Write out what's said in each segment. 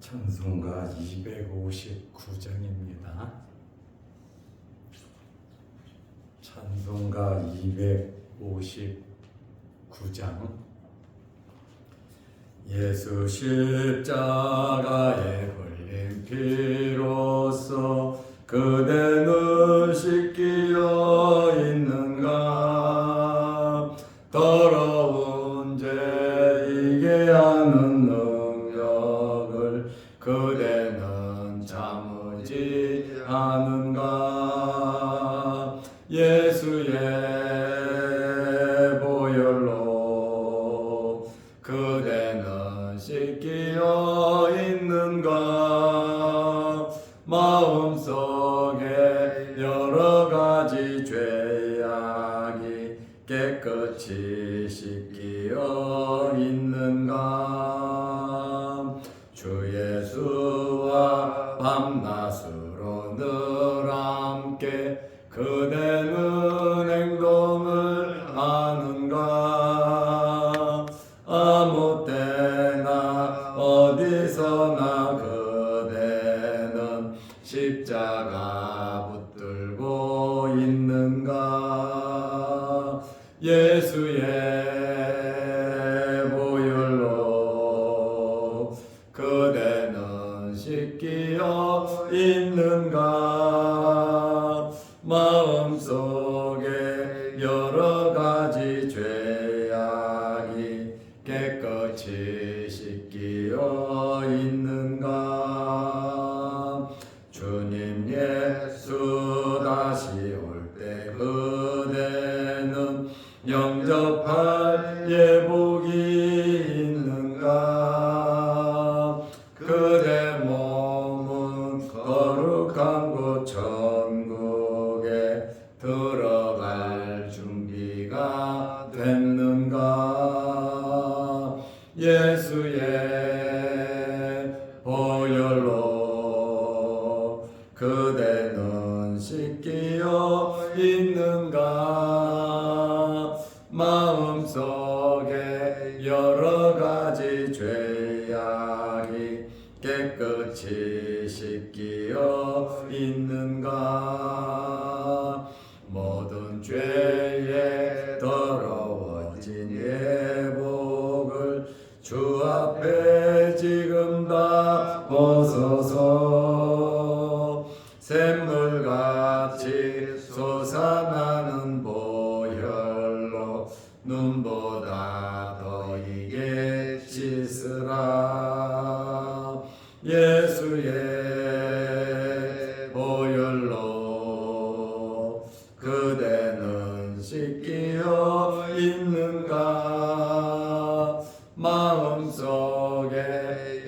찬송가 259장입니다. 찬송가 259장. 예수 십자가에 흘린 피로써 그대는 씻기어 있는가. 더러운 죄이게 하는 능력을 그대는 참으지 않은가. 예수의 보혈로 그대는 씻기어 있는가. 마음속에 여러 가지 죄악이 깨끗이 씻기어 있는가. 주 예수와 밤낮으로 늘 함께 그대는 행동을 하는가. 아무 때나 어디서나 그대는 십자가 붙들고 있는가. 예수의 보혈로 그대는 씻기어 있는가. 마음속에 여러 가지 죄악이 깨끗이 씻기어 있는가. 주님 예수 다시 올 때 그대는 영접할 예복이 있는가. 그대 몸은 거룩한 곳 천국에 들어갈 준비가 됐는가. 예수의 보혈로 그대는 씻기어 있는가. 마음속에 여러 가지 죄악이 깨끗이 씻기어 있는가. 모든 죄에 더러워진 예복을 주 앞에 지금 다 벗어서 샘물같이 솟아나는 보혈로 눈보다 더 이게 씻으라. 예수의 보혈로 그대는 씻기어 있는가. 마음속에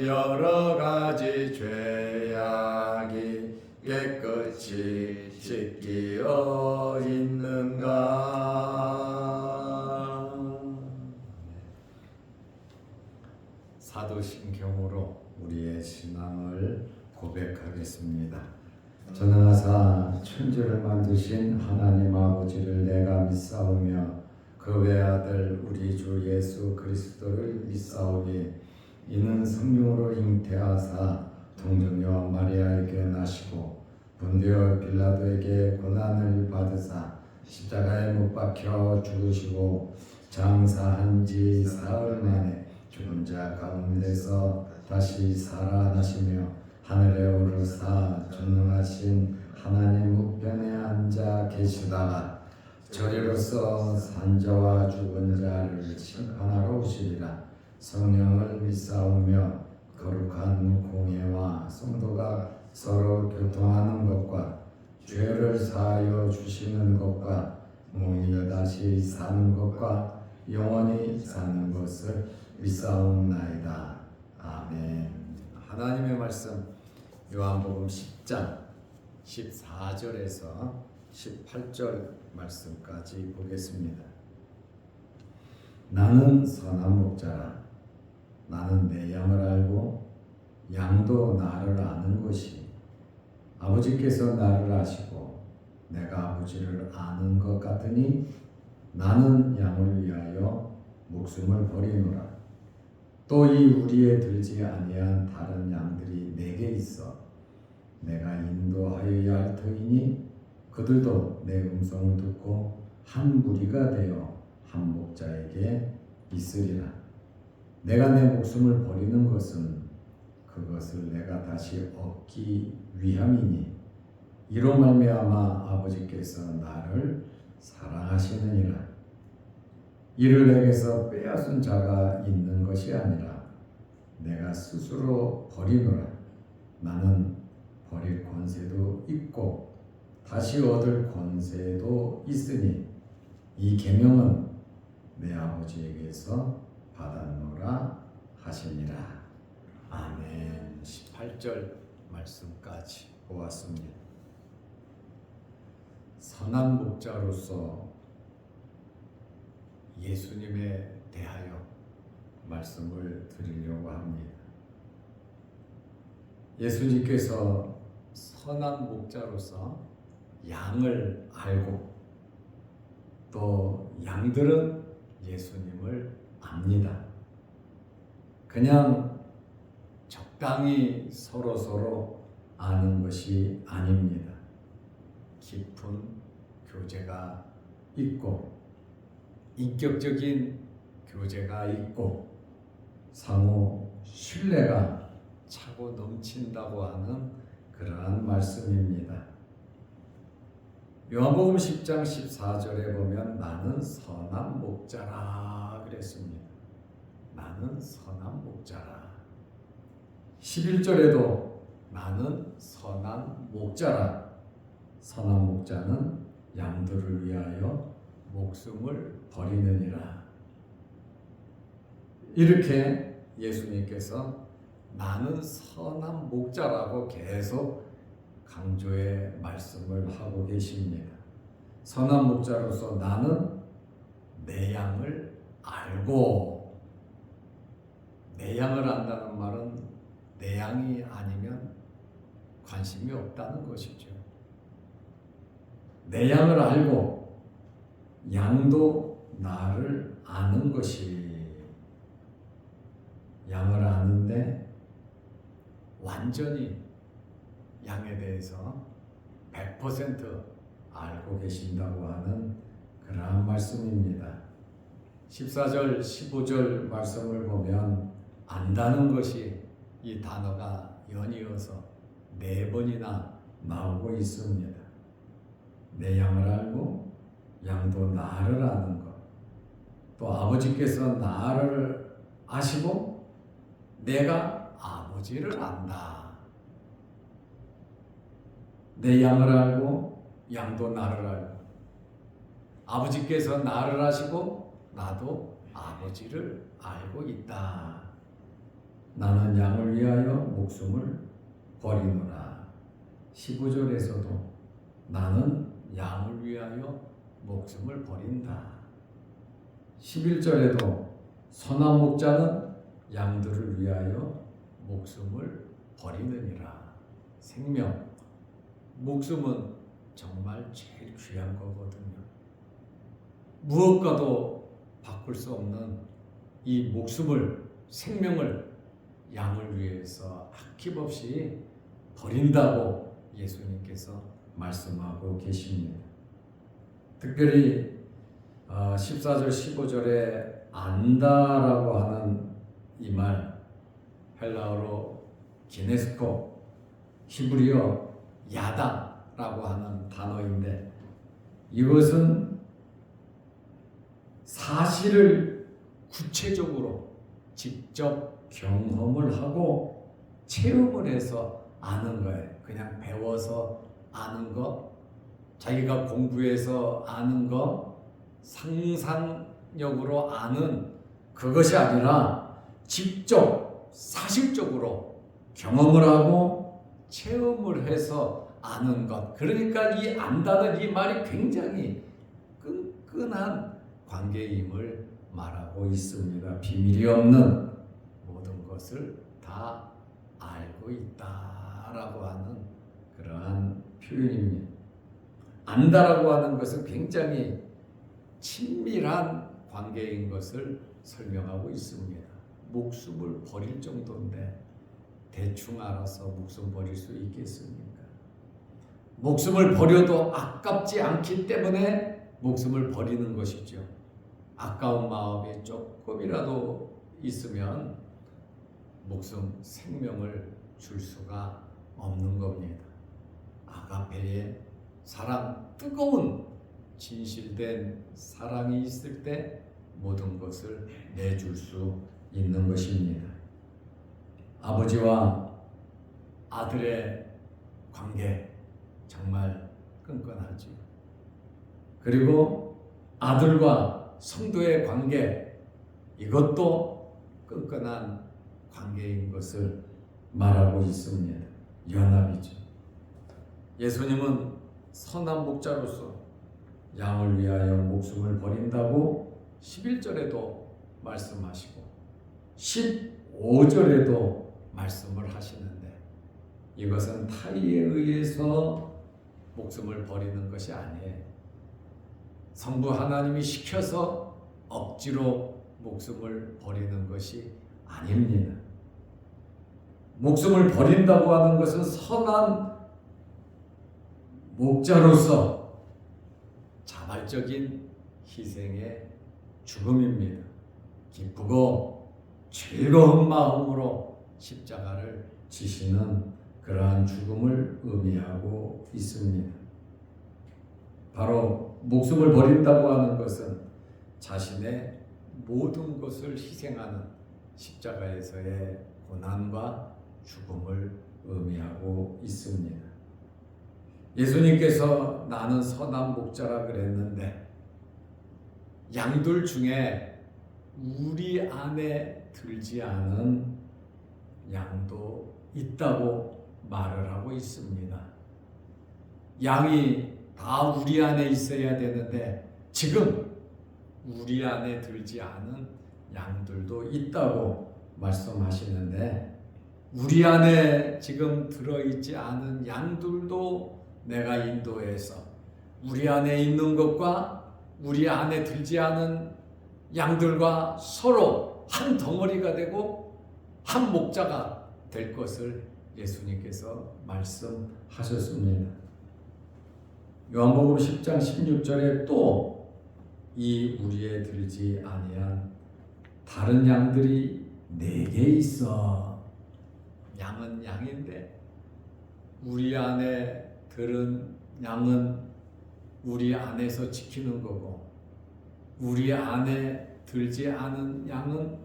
여러 가지 죄악이 깨끗이 씻기어 있는가. 사도신경으로 우리의 신앙을 고백하겠습니다. 전능하사 천지를 만드신 하나님 아버지를 내가 믿사오며 그 외아들 우리 주 예수 그리스도를 믿사오니 이는 성령으로 잉태하사 동정녀 마리아에게 나시고 본디오 빌라도에게 고난을 받으사 십자가에 못 박혀 죽으시고 장사한 지 사흘 만에 죽은 자 가운데서 다시 살아나시며 하늘에 오르사 전능하신 하나님 우편에 앉아 계시다가 저리로서 산자와 죽은 자를 심판하러 오시리라. 성령을 믿사오며 거룩한 공예와 성도가 서로 교통하는 것과 죄를 사하여 주시는 것과 몸이 다시 사는 것과 영원히 사는 것을 믿사옵나이다. 아멘. 하나님의 말씀 요한복음 10장 14절에서 18절 말씀까지 보겠습니다. 나는 선한 목자라. 나는 내 양을 알고 양도 나를 아는 것이 아버지께서 나를 아시고 내가 아버지를 아는 것 같으니 나는 양을 위하여 목숨을 버리노라. 또 이 우리에 들지 아니한 다른 양들이 내게 있어 내가 인도하여야 할 터이니 그들도 내 음성을 듣고 한 무리가 되어 한 목자에게 있으리라. 내가 내 목숨을 버리는 것은 그것을 내가 다시 얻기 위함이니 이로 말미암아 아버지께서 나를 사랑하시느니라. 이를 내게서 빼앗은 자가 있는 것이 아니라 내가 스스로 버리노라. 나는 버릴 권세도 있고 다시 얻을 권세도 있으니 이 계명은 내 아버지에게서 받았노라 하시니라. 아멘. 18절 말씀까지 보았습니다. 선한 목자로서 예수님에 대하여 말씀을 드리려고 합니다. 예수님께서 선한 목자로서 양을 알고 또 양들은 예수님을 압니다. 그냥 적당히 서로 아는 것이 아닙니다. 깊은 교제가 있고 인격적인 교제가 있고 상호 신뢰가 차고 넘친다고 하는 그러한 말씀입니다. 요한복음 10장 14절에 보면 나는 선한 목자라 그랬습니다. 나는 선한 목자라. 11절에도 나는 선한 목자라. 선한 목자는 양들을 위하여 목숨을 버리느니라. 이렇게 예수님께서 나는 선한 목자라고 계속 강조의 말씀을 하고 계십니다. 선한 목자로서 나는 내 양을 알고, 내 양을 안다는 말은 내 양이 아니면 관심이 없다는 것이죠. 내 양을 알고 양도 나를 아는 것이, 양을 아는데 완전히 양에 대해서 100% 알고 계신다고 하는 그러한 말씀입니다. 14절, 15절 말씀을 보면 안다는 것이 이 단어가 연이어서 4번이나 나오고 있습니다. 내 양을 알고 양도 나를 아는 것, 또 아버지께서 나를 아시고 내가 아버지를 안다. 내 양을 알고 양도 나를 알고 아버지께서 나를 아시고 나도 아버지를 알고 있다. 나는 양을 위하여 목숨을 버리노라. 15절에서도 나는 양을 위하여 목숨을 버린다. 11절에도 선한 목자는 양들을 위하여 목숨을 버리느니라. 생명, 목숨은 정말 제일 귀한 거거든요. 무엇과도 바꿀 수 없는 이 목숨을, 생명을 양을 위해서 아낌없이 버린다고 예수님께서 말씀하고 계십니다. 특별히 14절 15절에 안다라고 하는 이 말, 헬라어로 기네스코, 히브리어 야다라고 하는 단어인데, 이것은 사실을 구체적으로 직접 경험을 하고 체험을 해서 아는 거예요. 그냥 배워서 아는 거, 자기가 공부해서 아는 거, 상상력으로 아는 그것이 아니라 직접 사실적으로 경험을 하고 체험을 해서 아는 것. 그러니까 이 안다는 이 말이 굉장히 끈끈한 관계임을 말하고 있습니다. 비밀이 없는 모든 것을 다 알고 있다라고 하는 그러한 표현입니다. 안다라고 하는 것은 굉장히 친밀한 관계인 것을 설명하고 있습니다. 목숨을 버릴 정도인데 대충 알아서 목숨 버릴 수 있겠습니까? 목숨을 버려도 아깝지 않기 때문에 목숨을 버리는 것이죠. 아까운 마음이 조금이라도 있으면 목숨, 생명을 줄 수가 없는 겁니다. 아가페의 사랑, 뜨거운 진실된 사랑이 있을 때 모든 것을 내줄 수 있는 것입니다. 아버지와 아들의 관계 정말 끈끈하죠. 그리고 아들과 성도의 관계, 이것도 끈끈한 관계인 것을 말하고 있습니다. 연합이죠. 예수님은 선한 목자로서 양을 위하여 목숨을 버린다고 11절에도 말씀하시고 15절에도 말씀을 하시는데, 이것은 타의에 의해서 목숨을 버리는 것이 아니에요. 성부 하나님이 시켜서 억지로 목숨을 버리는 것이 아닙니다. 목숨을 버린다고 하는 것은 선한 목자로서 자발적인 희생의 죽음입니다. 기쁘고 즐거운 마음으로 십자가를 지시는 그러한 죽음을 의미하고 있습니다. 바로 목숨을 버린다고 하는 것은 자신의 모든 것을 희생하는 십자가에서의 고난과 죽음을 의미하고 있습니다. 예수님께서 나는 선한 목자라 그랬는데, 양들 중에 우리 안에 들지 않은 양도 있다고 말을 하고 있습니다. 양이 다 우리 안에 있어야 되는데 지금 우리 안에 들지 않은 양들도 있다고 말씀하시는데, 우리 안에 지금 들어있지 않은 양들도 내가 인도해서 우리 안에 있는 것과 우리 안에 들지 않은 양들과 서로 한 덩어리가 되고 한 목자가 될 것을 예수님께서 말씀하셨습니다. 요한복음 10장 16절에 또 이 우리에 들지 아니한 다른 양들이 내게 있어. 양은 양인데 우리 안에 들은 양은 우리 안에서 지키는 거고, 우리 안에 들지 않은 양은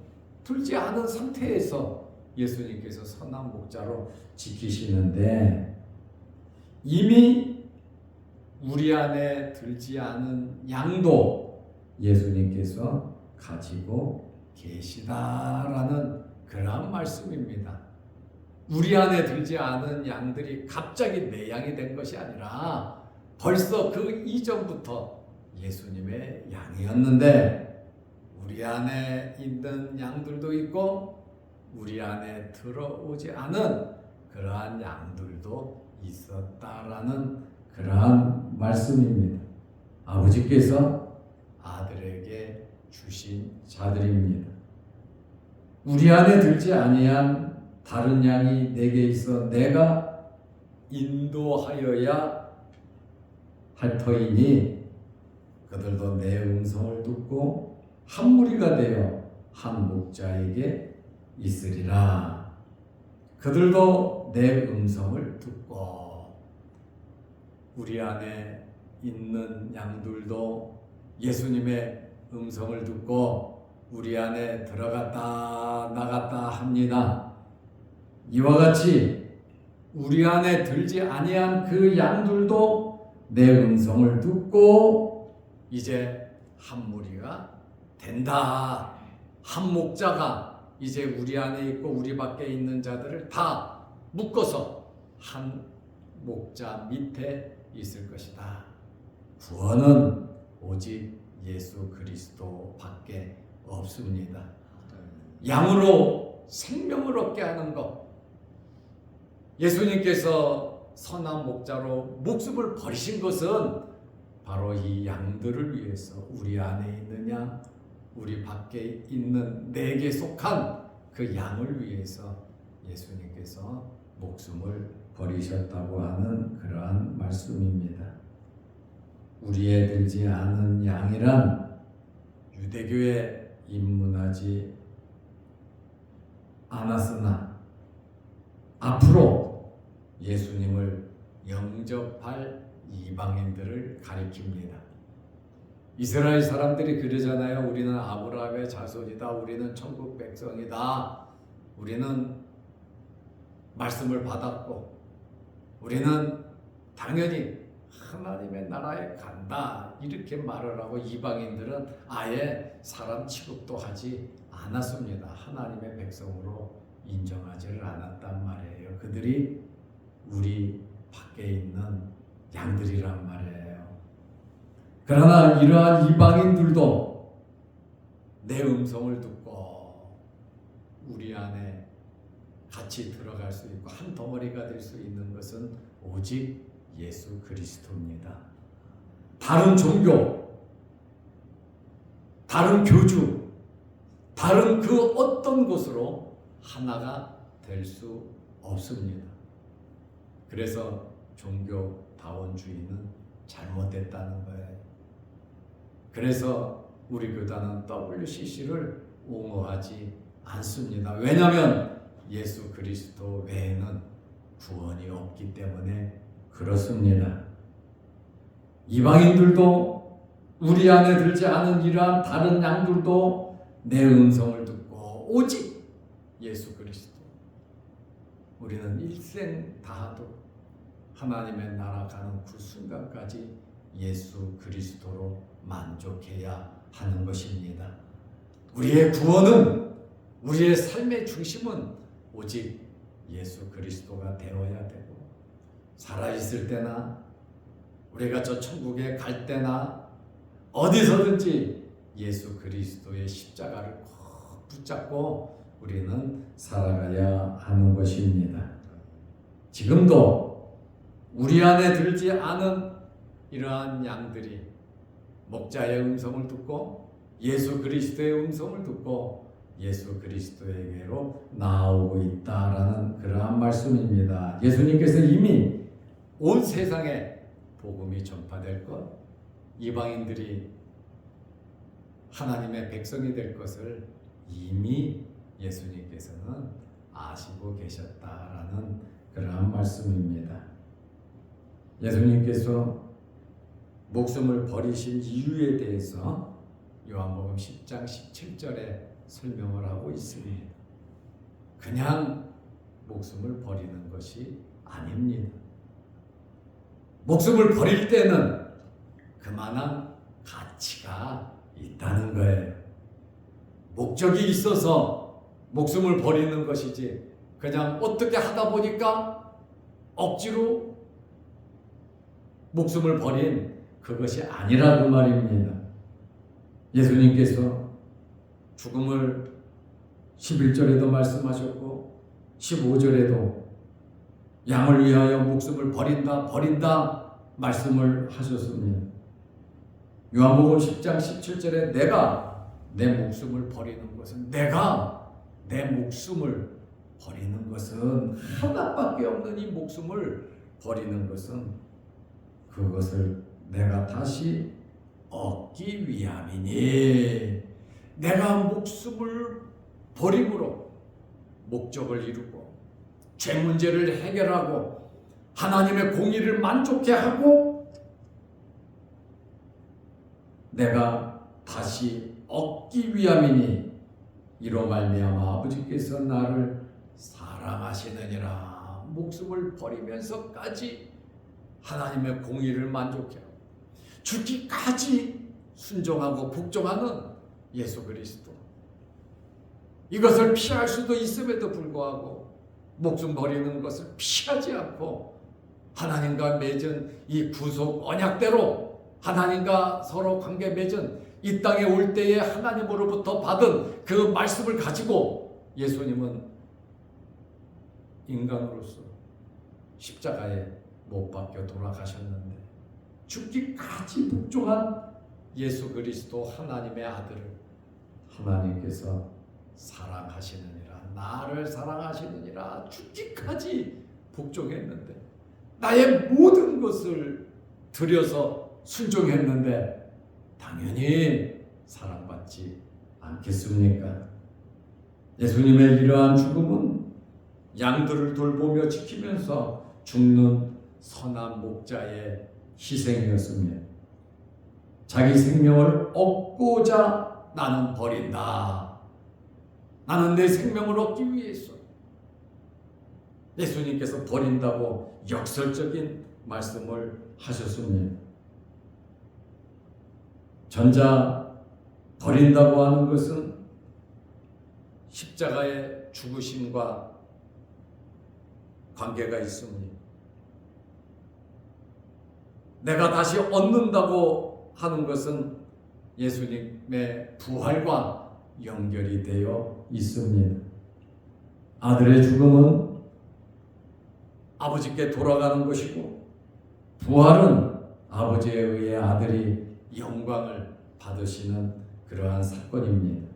들지 않은 상태에서 예수님께서 선한 목자로 지키시는데, 이미 우리 안에 들지 않은 양도 예수님께서 가지고 계시다라는 그런 말씀입니다. 우리 안에 들지 않은 양들이 갑자기 내 양이 된 것이 아니라 벌써 그 이전부터 예수님의 양이었는데, 우리 안에 있는 양들도 있고 우리 안에 들어오지 않은 그러한 양들도 있었다라는 그러한 말씀입니다. 아버지께서 아들에게 주신 자들입니다. 우리 안에 들지 아니한 다른 양이 내게 있어 내가 인도하여야 할 터이니 그들도 내 음성을 듣고 한 무리가 되어 한 목자에게 있으리라. 그들도 내 음성을 듣고, 우리 안에 있는 양들도 예수님의 음성을 듣고 우리 안에 들어갔다 나갔다 합니다. 이와 같이 우리 안에 들지 아니한 그 양들도 내 음성을 듣고 이제 한 무리가 된다. 한 목자가 이제 우리 안에 있고 우리 밖에 있는 자들을 다 묶어서 한 목자 밑에 있을 것이다. 구원은 오직 예수 그리스도 밖에 없습니다. 양으로 생명을 얻게 하는 것, 예수님께서 선한 목자로 목숨을 버리신 것은 바로 이 양들을 위해서, 우리 안에 있는 양, 우리 밖에 있는 내게 속한 그 양을 위해서 예수님께서 목숨을 버리셨다고 하는 그러한 말씀입니다. 우리에 들지 않은 양이란 유대교에 입문하지 않았으나 앞으로 예수님을 영접할 이방인들을 가리킵니다. 이스라엘 사람들이 그러잖아요. 우리는 아브라함의 자손이다. 우리는 천국 백성이다. 우리는 말씀을 받았고 우리는 당연히 하나님의 나라에 간다. 이렇게 말을 하고 이방인들은 아예 사람 취급도 하지 않았습니다. 하나님의 백성으로 인정하지를 않았단 말이에요. 그들이 우리 밖에 있는 양들이란 말이에요. 그러나 이러한 이방인들도 내 음성을 듣고 우리 안에 같이 들어갈 수 있고 한 덩어리가 될 수 있는 것은 오직 예수 그리스도입니다. 다른 종교, 다른 교주, 다른 그 어떤 것으로 하나가 될 수 없습니다. 그래서 종교다원주의는 잘못됐다는 거예요. 그래서 우리 교단은 WCC를 옹호하지 않습니다. 왜냐하면 예수 그리스도 외에는 구원이 없기 때문에 그렇습니다. 이방인들도 우리 안에 들지 않은 이러한 다른 양들도 내 음성을 듣고 오직 예수 그리스도. 우리는 일생 다하도 하나님의 나라 가는 그 순간까지 예수 그리스도로 만족해야 하는 것입니다. 우리의 구원은, 우리의 삶의 중심은 오직 예수 그리스도가 되어야 되고, 살아있을 때나 우리가 저 천국에 갈 때나 어디서든지 예수 그리스도의 십자가를 꼭 붙잡고 우리는 살아가야 하는 것입니다. 지금도 우리 안에 들지 않은 이러한 양들이 목자의 음성을 듣고 예수 그리스도의 음성을 듣고 예수 그리스도에게로 나오고 있다라는 그러한 말씀입니다. 예수님께서 이미 온 세상에 복음이 전파될 것, 이방인들이 하나님의 백성이 될 것을 이미 예수님께서는 아시고 계셨다라는 그러한 말씀입니다. 예수님께서 목숨을 버리신 이유에 대해서 요한복음 10장 17절에 설명을 하고 있습니다. 그냥 목숨을 버리는 것이 아닙니다. 목숨을 버릴 때는 그만한 가치가 있다는 거예요. 목적이 있어서 목숨을 버리는 것이지 그냥 어떻게 하다 보니까 억지로 목숨을 버린 그것이 아니라고 말입니다. 예수님께서 죽음을 11절에도 말씀하셨고 15절에도 양을 위하여 목숨을 버린다 말씀을 하셨습니다. 요한복음 10장 17절에 내가 내 목숨을 버리는 것은, 내가 내 목숨을 버리는 것은, 하나밖에 없는 이 목숨을 버리는 것은 그것을 내가 다시 얻기 위함이니, 내가 목숨을 버림으로 목적을 이루고 죄 문제를 해결하고 하나님의 공의를 만족해 하고 내가 다시 얻기 위함이니, 이로 말미암아 아버지께서 나를 사랑하시느니라. 목숨을 버리면서까지 하나님의 공의를 만족해 하고 죽기까지 순종하고 복종하는 예수 그리스도, 이것을 피할 수도 있음에도 불구하고 목숨 버리는 것을 피하지 않고 하나님과 맺은 이 구속 언약대로 하나님과 서로 관계 맺은 이 땅에 올 때에 하나님으로부터 받은 그 말씀을 가지고 예수님은 인간으로서 십자가에 못 박혀 돌아가셨는데 죽기까지 복종한 예수 그리스도 하나님의 아들을 하나님께서 사랑하시느니라, 나를 사랑하시느니라 죽기까지 복종했는데, 나의 모든 것을 들여서 순종했는데 당연히 사랑받지 않겠습니까? 예수님의 이러한 죽음은 양들을 돌보며 지키면서 죽는 선한 목자의 희생이었습니다. 자기 생명을 얻고자 나는 버린다. 나는 내 생명을 얻기 위해서. 예수님께서 버린다고 역설적인 말씀을 하셨습니다. 전자 버린다고 하는 것은 십자가의 죽으심과 관계가 있습니다. 내가 다시 얻는다고 하는 것은 예수님의 부활과 연결이 되어 있습니다. 아들의 죽음은 아버지께 돌아가는 것이고, 부활은 아버지에 의해 아들이 영광을 받으시는 그러한 사건입니다.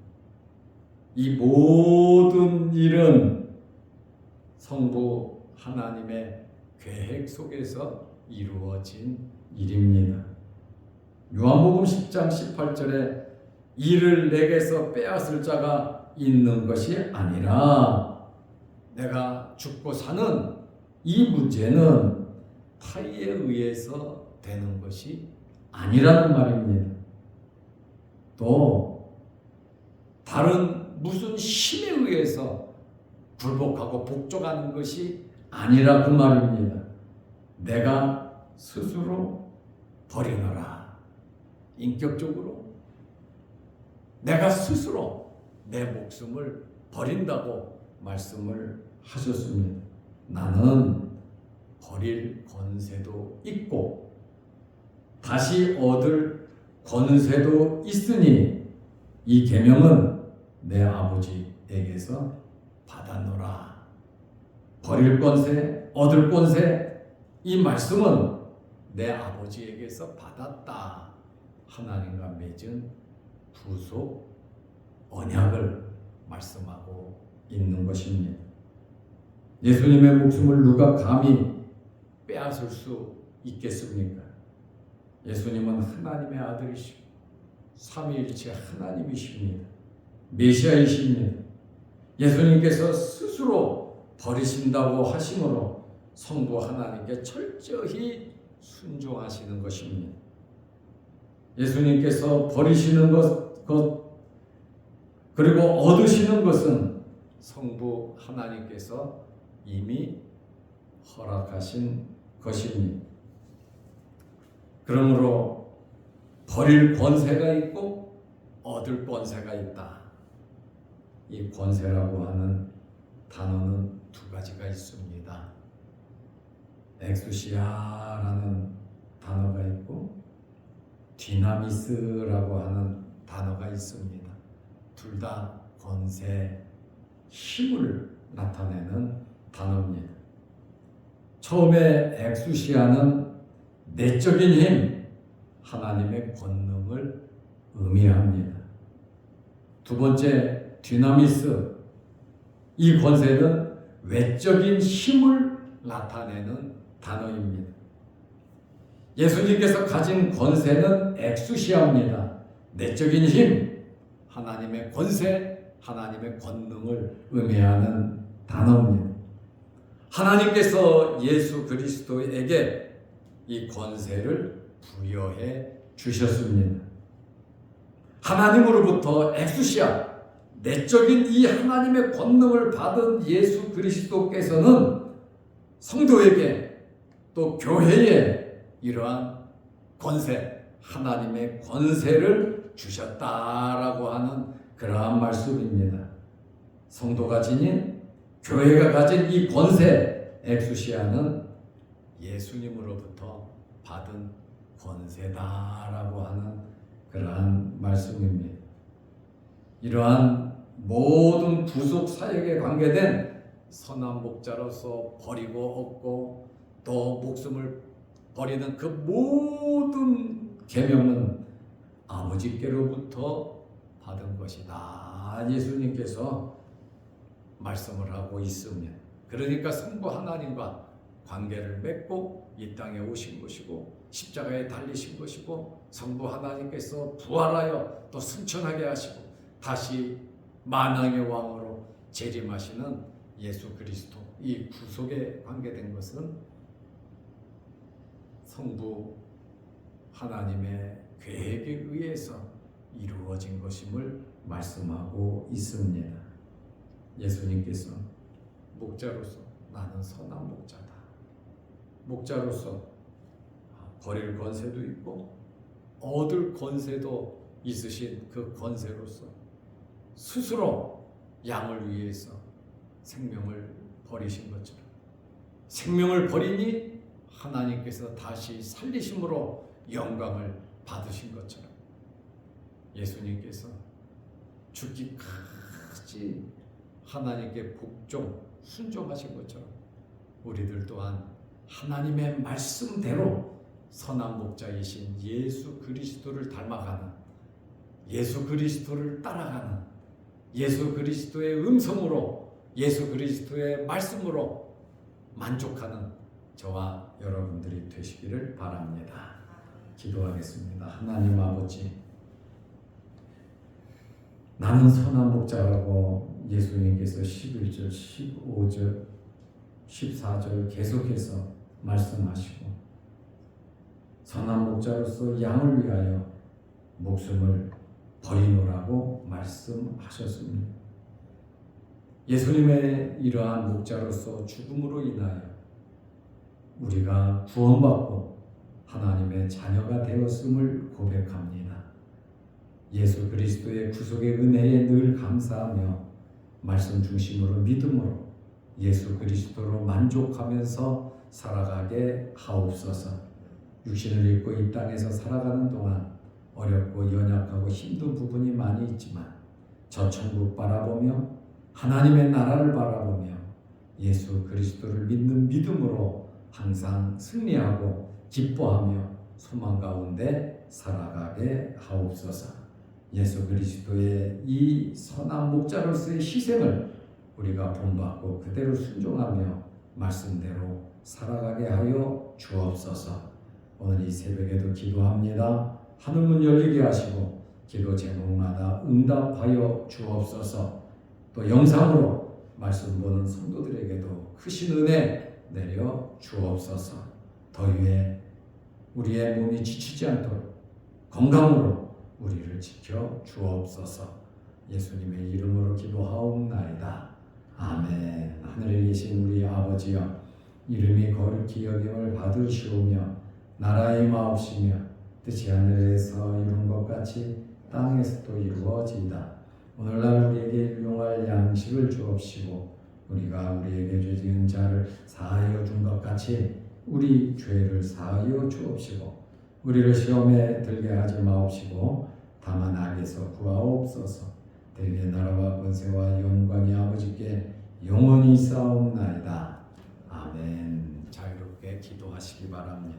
이 모든 일은 성부 하나님의 계획 속에서 이루어진 일입니다. 요한복음 10장 18절에 이를 내게서 빼앗을 자가 있는 것이 아니라 내가 죽고 사는 이 문제는 타의에 의해서 되는 것이 아니라는 말입니다. 또 다른 무슨 힘에 의해서 굴복하고 복종하는 것이 아니라 그 말입니다. 내가 스스로 버리노라. 인격적으로 내가 스스로 내 목숨을 버린다고 말씀을 하셨습니다. 나는 버릴 권세도 있고 다시 얻을 권세도 있으니 이 계명은 내 아버지에게서 받아노라. 버릴 권세, 얻을 권세, 이 말씀은 내 아버지에게서 받았다. 하나님과 맺은 부속 언약을 말씀하고 있는 것입니다. 예수님의 목숨을 누가 감히 빼앗을 수 있겠습니까? 예수님은 하나님의 아들이시고 삼위일체 하나님이십니다. 메시아이십니다. 예수님께서 스스로 버리신다고 하심으로 성부 하나님께 철저히 순종하시는 것입니다. 예수님께서 버리시는 것 그리고 얻으시는 것은 성부 하나님께서 이미 허락하신 것입니다. 그러므로 버릴 권세가 있고 얻을 권세가 있다. 이 권세라고 하는 단어는 두 가지가 있습니다. 엑수시아라는 단어가 있고 디나미스라고 하는 단어가 있습니다. 둘 다 권세, 힘을 나타내는 단어입니다. 처음에 엑수시아는 내적인 힘, 하나님의 권능을 의미합니다. 두 번째 디나미스, 이 권세는 외적인 힘을 나타내는 단어입니다. 예수님께서 가진 권세는 엑수시아입니다. 내적인 힘, 하나님의 권세, 하나님의 권능을 의미하는 단어입니다. 하나님께서 예수 그리스도에게 이 권세를 부여해 주셨습니다. 하나님으로부터 엑수시아, 내적인 이 하나님의 권능을 받은 예수 그리스도께서는 성도에게 또 교회에 이러한 권세, 하나님의 권세를 주셨다라고 하는 그러한 말씀입니다. 성도가 지닌 교회가 가진 이 권세, 엑수시아는 예수님으로부터 받은 권세다라고 하는 그러한 말씀입니다. 이러한 모든 부속 사역에 관계된 선한 목자로서 버리고 얻고 또 목숨을 버리는 그 모든 계명은 아버지께로부터 받은 것이다. 예수님께서 말씀을 하고 있으면, 그러니까 성부 하나님과 관계를 맺고 이 땅에 오신 것이고 십자가에 달리신 것이고 성부 하나님께서 부활하여 또 승천하게 하시고 다시 만왕의 왕으로 재림하시는 예수 그리스도, 이 구속에 관계된 것은 성부 하나님의 계획에 의해서 이루어진 것임을 말씀하고 있습니다. 예수님께서 목자로서 나는 선한 목자다. 목자로서 버릴 권세도 있고 얻을 권세도 있으신 그 권세로서 스스로 양을 위해서 생명을 버리신 것처럼, 생명을 버리니 하나님께서 다시 살리심으로 영광을 받으신 것처럼, 예수님께서 죽기까지 하나님께 복종 순종하신 것처럼 우리들 또한 하나님의 말씀대로 선한 목자이신 예수 그리스도를 닮아가는, 예수 그리스도를 따라가는, 예수 그리스도의 음성으로, 예수 그리스도의 말씀으로 만족하는 저와 여러분들이 되시기를 바랍니다. 기도하겠습니다. 하나님 아버지, 나는 선한 목자라고 예수님께서 11절, 15절, 14절 계속해서 말씀하시고 선한 목자로서 양을 위하여 목숨을 버리노라고 말씀하셨습니다. 예수님의 이러한 목자로서 죽음으로 인하여 우리가 구원받고 하나님의 자녀가 되었음을 고백합니다. 예수 그리스도의 구속의 은혜에 늘 감사하며 말씀 중심으로 믿음으로 예수 그리스도로 만족하면서 살아가게 하옵소서. 육신을 입고 이 땅에서 살아가는 동안 어렵고 연약하고 힘든 부분이 많이 있지만 저 천국 바라보며 하나님의 나라를 바라보며 예수 그리스도를 믿는 믿음으로 항상 승리하고 기뻐하며 소망 가운데 살아가게 하옵소서. 예수 그리스도의 이 선한 목자로서의 희생을 우리가 본받고 그대로 순종하며 말씀대로 살아가게 하여 주옵소서. 오늘 이 새벽에도 기도합니다. 하늘문 열리게 하시고 기도 제목마다 응답하여 주옵소서. 또 영상으로 말씀 보는 성도들에게도 크신 은혜 내려 주옵소서. 더위에 우리의 몸이 지치지 않도록 건강으로 우리를 지켜 주옵소서. 예수님의 이름으로 기도하옵나이다. 아멘. 하늘에 계신 우리 아버지여, 이름이 거룩히 여김을 받으시오며 나라의 마옵시며 뜻이 하늘에서 이룬 것 같이 땅에서도 이루어진다. 오늘날 우리에게 일용할 양식을 주옵시고 우리가 우리에게 죄 지은 자를 사하여 준 것 같이 우리 죄를 사하여 주옵시고 우리를 시험에 들게 하지 마옵시고 다만 악에서 구하옵소서. 대개 나라와 권세와 영광이 아버지께 영원히 있사옵나이다. 아멘. 자유롭게 기도하시기 바랍니다.